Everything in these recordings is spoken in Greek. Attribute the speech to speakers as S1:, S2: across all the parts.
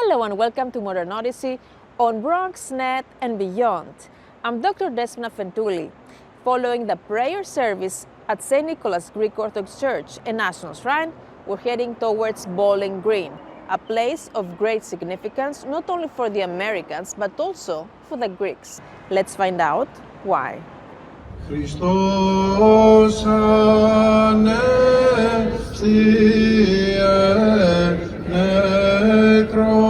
S1: Hello and welcome to Modern Odyssey on BronxNet and beyond. I'm Dr. Desmina Fentouli. Following the prayer service at St. Nicholas Greek Orthodox Church, a national shrine, we're heading towards Bowling Green, a place of great significance not only for the Americans but also for the Greeks. Let's find out why.
S2: Χριστός ανέστη νεκρόν.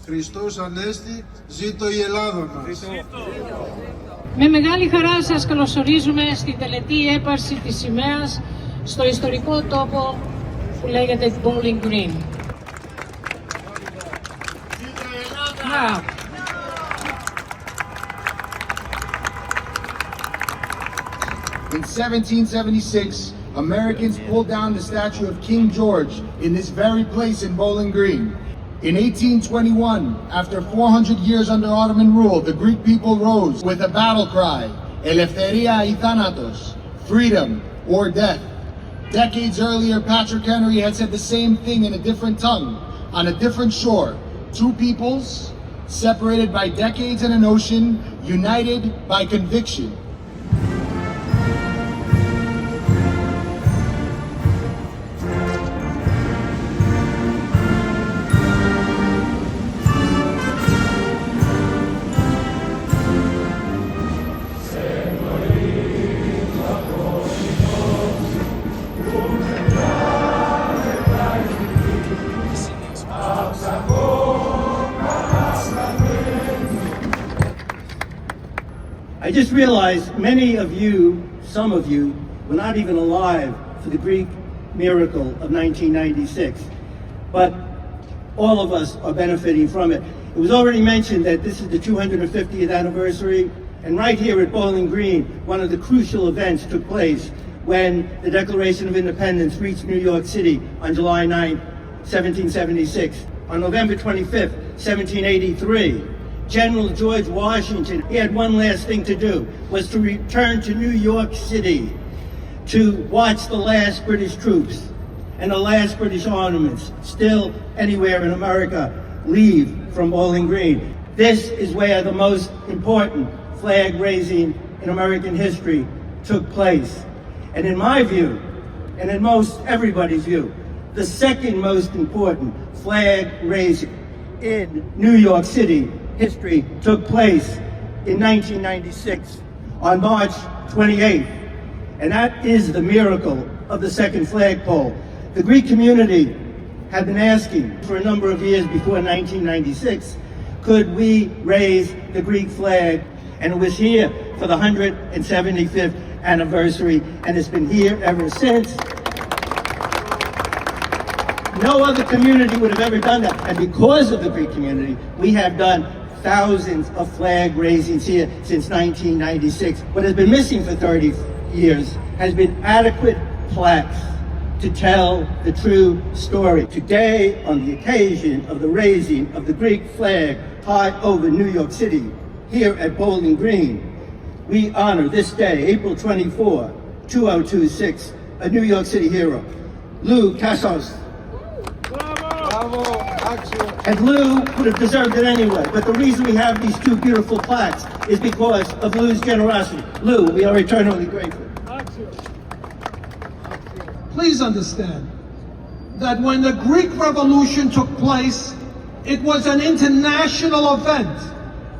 S2: Χριστός ανέστη, ζήτω η Ελλάδα μας.
S3: Με μεγάλη χαρά σας καλωσορίζουμε στην τελετή έπαρση της σημαίας στο ιστορικό τόπο που λέγεται Bowling Green. Now,
S4: in 1776, Americans pulled down the statue of King George in this very place in Bowling Green. In 1821, after 400 years under Ottoman rule, the Greek people rose with a battle cry, Eleftheria ή Thanatos, freedom or death. Decades earlier, Patrick Henry had said the same thing in a different tongue, on a different shore. Two peoples, separated by decades and an ocean, united by conviction.
S5: I just realized many of you, some of you, were not even alive for the Greek miracle of 1996, but all of us are benefiting from it. It was already mentioned that this is the 250th anniversary, and right here at Bowling Green, one of the crucial events took place when the Declaration of Independence reached New York City on July 9, 1776. On November 25th, 1783, General George Washington, he had one last thing to do, was to return to New York City to watch the last British troops and the last British armaments still anywhere in America leave from Bowling Green. This is where the most important flag raising in American history took place. And in my view, and in most everybody's view, the second most important flag raising in New York City history took place in 1996 on March 28th, and that is the miracle of the second flagpole. The Greek community had been asking for a number of years before 1996, could we raise the Greek flag? And it was here for the 175th anniversary, and it's been here ever since. No other community would have ever done that, and because of the Greek community, we have done thousands of flag raisings here since 1996. What has been missing for 30 years has been adequate plaques to tell the true story. Today, on the occasion of the raising of the Greek flag high over New York City, here at Bowling Green, we honor this day, April 24, 2026, a New York City hero, Lou Cassos. And Lou would have deserved it anyway, but the reason we have these two beautiful plaques is because of Lou's generosity. Lou, we are eternally grateful.
S6: Please understand that when the Greek Revolution took place, it was an international event.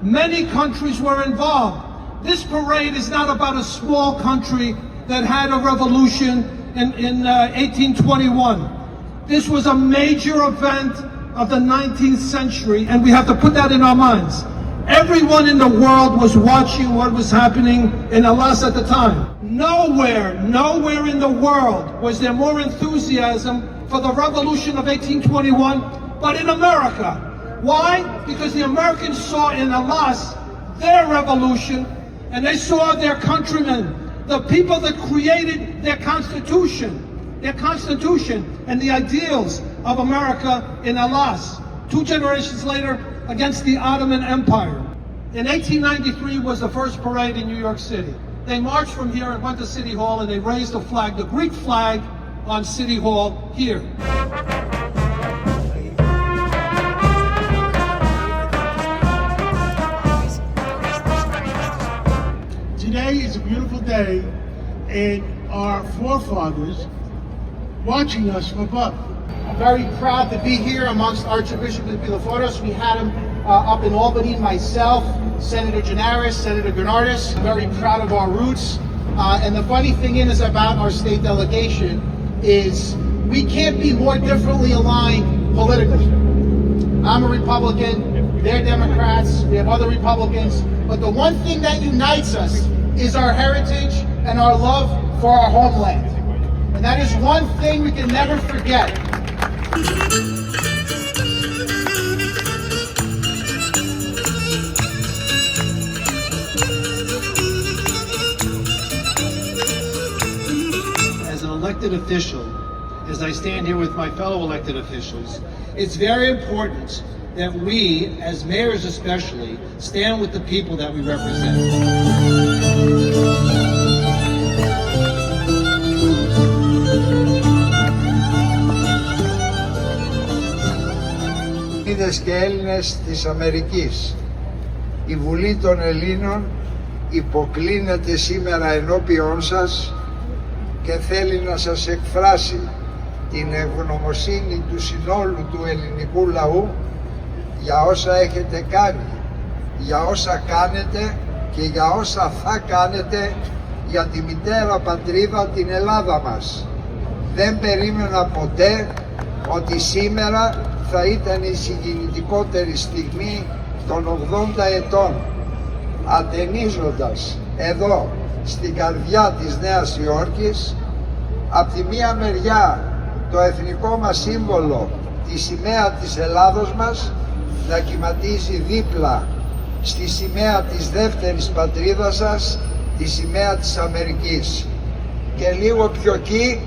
S6: Many countries were involved. This parade is not about a small country that had a revolution in 1821. This was a major event of the 19th century, and we have to put that in our minds. Everyone in the world was watching what was happening in Hellas at the time. Nowhere in the world was there more enthusiasm for the revolution of 1821, but in America. Why? Because the Americans saw in Hellas their revolution, and they saw their countrymen, the people that created their Constitution and the ideals of America in Hellas. 2 generations later, against the Ottoman Empire. In 1893 was the first parade in New York City. They marched from here and went to City Hall, and they raised the flag, the Greek flag, on City Hall here.
S7: today and our forefathers watching us from above.
S4: I'm very proud to be here amongst Archbishop Biloforos. We had him up in Albany, myself, Senator Gianaris, Senator Gernardis. I'm very proud of our roots. And the funny thing is about our state delegation is we can't be more differently aligned politically. I'm a Republican, they're Democrats, we have other Republicans, but the one thing that unites us is our heritage and our love for our homeland. And that is one thing we can never forget.
S6: As an elected official, as I stand here with my fellow elected officials, it's very important that we, as mayors especially, stand with the people that we represent.
S8: Έλληνες και Έλληνες της Αμερικής, η Βουλή των Ελλήνων υποκλίνεται σήμερα ενώπιον σας και θέλει να σας εκφράσει την ευγνωμοσύνη του συνόλου του ελληνικού λαού για όσα έχετε κάνει, για όσα κάνετε και για όσα θα κάνετε για τη μητέρα πατρίδα την Ελλάδα μας. Δεν περίμενα ποτέ ότι σήμερα θα ήταν η συγκινητικότερη στιγμή των 80 ετών, ατενίζοντας εδώ στην καρδιά της Νέας Υόρκης από τη μία μεριά το εθνικό μας σύμβολο, τη σημαία της Ελλάδος μας, να κυματίζει δίπλα στη σημαία της δεύτερης πατρίδας σας, τη σημαία της Αμερικής, και λίγο πιο εκεί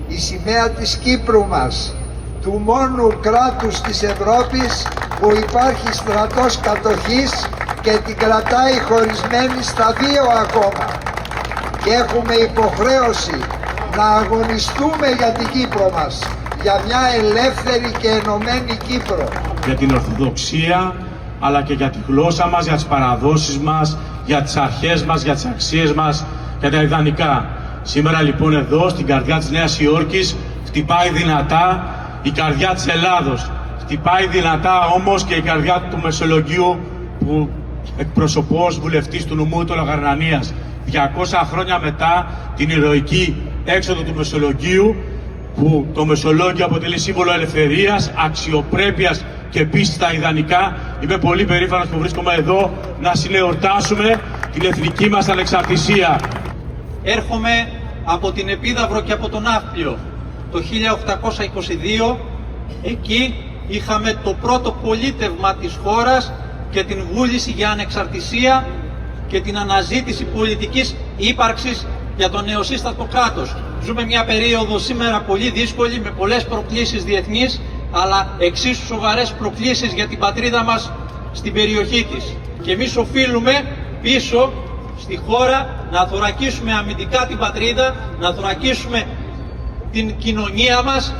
S8: η σημαία της Κύπρου μας, του μόνου κράτους της Ευρώπης που υπάρχει στρατός κατοχής και την κρατάει χωρισμένη στα δύο ακόμα, και έχουμε υποχρέωση να αγωνιστούμε για την Κύπρο μας, για μια ελεύθερη και ενωμένη Κύπρο.
S9: Για την Ορθοδοξία, αλλά και για τη γλώσσα μας, για τις παραδόσεις μας, για τις αρχές μας, για τις αξίες μας, για τα ιδανικά. Σήμερα λοιπόν εδώ στην καρδιά της Νέας Υόρκης χτυπάει δυνατά η καρδιά της Ελλάδος. Χτυπάει δυνατά όμως και η καρδιά του Μεσολογγίου που εκπροσωπώ ως βουλευτής του νομού του Λαγαρνανίας. 200 χρόνια μετά την ηρωική έξοδο του Μεσολογγίου, που το Μεσολόγγιο αποτελεί σύμβολο ελευθερίας, αξιοπρέπειας και πίστης στα ιδανικά, είμαι πολύ περήφανος που βρίσκομαι εδώ να συνεορτάσουμε την εθνική μας ανεξαρτησία.
S10: Έρχομαι από την Επίδαυρο και από τον Ναύπλιο. Το 1822 εκεί είχαμε το πρώτο πολίτευμα της χώρας και την βούληση για ανεξαρτησία και την αναζήτηση πολιτικής ύπαρξης για το νεοσύστατο κράτος. Ζούμε μια περίοδο σήμερα πολύ δύσκολη, με πολλές προκλήσεις διεθνείς, αλλά εξίσου σοβαρές προκλήσεις για την πατρίδα μας στην περιοχή της. Και εμείς οφείλουμε πίσω στη χώρα να θωρακίσουμε αμυντικά την πατρίδα, να θωρακίσουμε την κοινωνία μας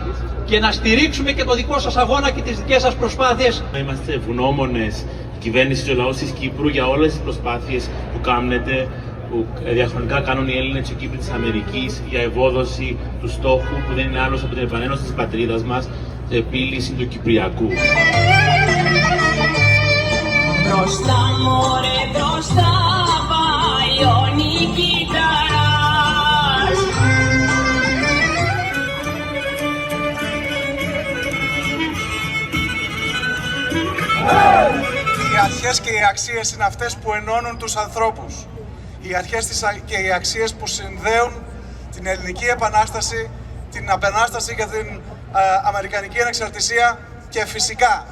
S10: και να στηρίξουμε και το δικό σας αγώνα και τις δικές σας προσπάθειες.
S9: Είμαστε ευγνώμονες, η κυβέρνηση και ο λαός της Κύπρου, για όλες τις προσπάθειες που κάνετε, που διαχρονικά κάνουν οι Έλληνες και οι Κύπροι της Αμερικής για ευόδοση του στόχου που δεν είναι άλλος από την επανένωση της πατρίδας μας σε επίλυση του Κυπριακού.
S11: Μπροστά μωρέ μπροστά πάει ο νικητάρας.
S12: Οι αρχές και οι αξίες είναι αυτές που ενώνουν τους ανθρώπους. Οι αρχές και οι αξίες που συνδέουν την ελληνική επανάσταση, την επανάσταση για την αμερικανική ανεξαρτησία και φυσικά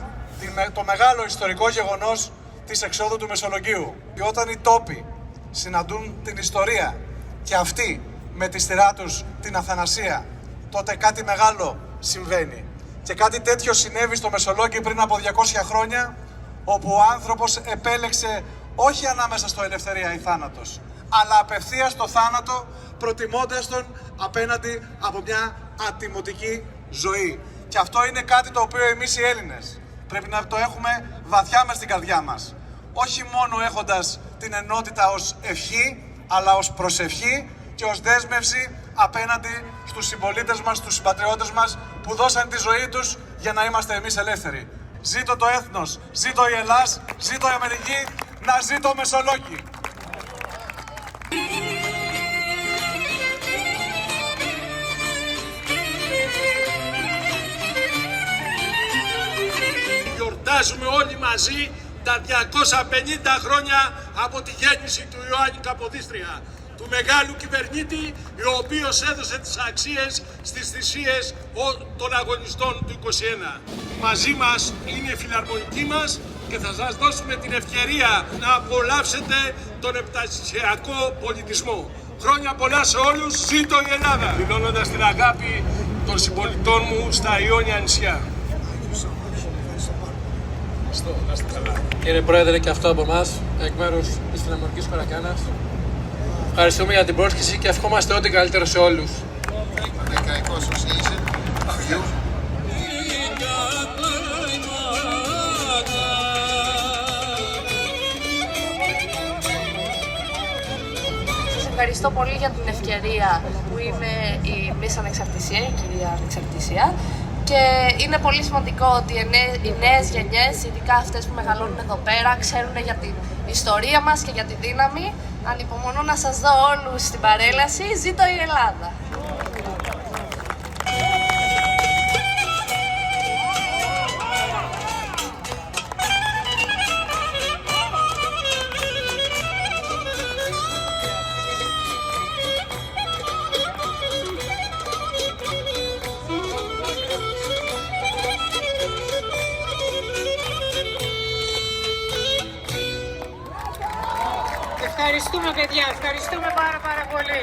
S12: το μεγάλο ιστορικό γεγονός της εξόδου του Μεσολογγίου. Και όταν οι τόποι συναντούν την ιστορία και αυτοί με τη σειρά τους την αθανασία, τότε κάτι μεγάλο συμβαίνει. Και κάτι τέτοιο συνέβη στο Μεσολόγγι πριν από 200 χρόνια, όπου ο άνθρωπος επέλεξε όχι ανάμεσα στο ελευθερία ή θάνατος, αλλά απευθείας το θάνατο, προτιμώντας τον απέναντι από μια ατιμωτική ζωή. Και αυτό είναι κάτι το οποίο εμείς οι Έλληνες πρέπει να το έχουμε βαθιά μες στην καρδιά μας. Όχι μόνο έχοντας την ενότητα ως ευχή, αλλά ως προσευχή και ως δέσμευση απέναντι στους συμπολίτες μας, στους συμπατριώτες μας που δώσαν τη ζωή τους για να είμαστε εμείς ελεύθεροι. Ζήτω το έθνος, ζήτω η Ελλάς, ζήτω η Αμερική, να ζήτω ο Μεσολόγγι.
S13: Γιορτάζουμε όλοι μαζί τα 250 χρόνια από τη γέννηση του Ιωάννη Καποδίστρια, του μεγάλου κυβερνήτη, ο οποίος έδωσε τις αξίες στις θυσίες των αγωνιστών του 21. Μαζί μας είναι η φιλαρμονική μας και θα σας δώσουμε την ευκαιρία να απολαύσετε τον επτασιακό πολιτισμό. Χρόνια πολλά σε όλους, ζήτω η Ελλάδα! Δηλώνοντας την αγάπη των συμπολιτών μου στα Ιόνια νησιά.
S14: Κύριε Πρόεδρε, και αυτό από εμάς, εκ μέρους της Φιλαρμονικής Κορακάνας, ευχαριστούμε για την πρόσκληση και ευχόμαστε ό,τι καλύτερο σε όλους.
S15: Σας ευχαριστώ πολύ για την ευκαιρία που είμαι η Miss Ανεξαρτησία, η κυρία Ανεξαρτησία. Και είναι πολύ σημαντικό ότι οι νέες γενιές, ειδικά αυτές που μεγαλώνουν εδώ πέρα, ξέρουν για την ιστορία μας και για τη δύναμη. Ανυπομονώ να σας δω όλους στην παρέλαση. Ζήτω η Ελλάδα!
S3: Ευχαριστούμε παιδιά, ευχαριστούμε πάρα πολύ.